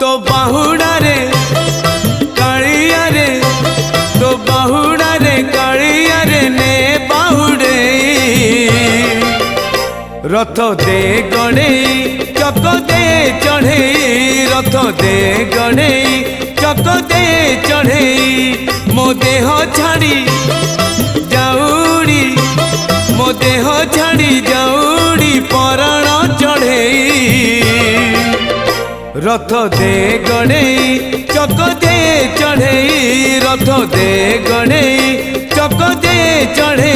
तो बाहुड़ा रे कालिया रे तो बाहुड़ा रे कालिया रे ने बाहुड़े रथ दे गणे चक दे चढ़े रथ दे गणे चक दे चढ़े मो देह छाड़ी जाऊड़ी मो देह छाड़ी जाऊड़ी पराण चढ़े रथ दे गणे चक दे चढ़े रथ दे गणे चक दे चढ़े।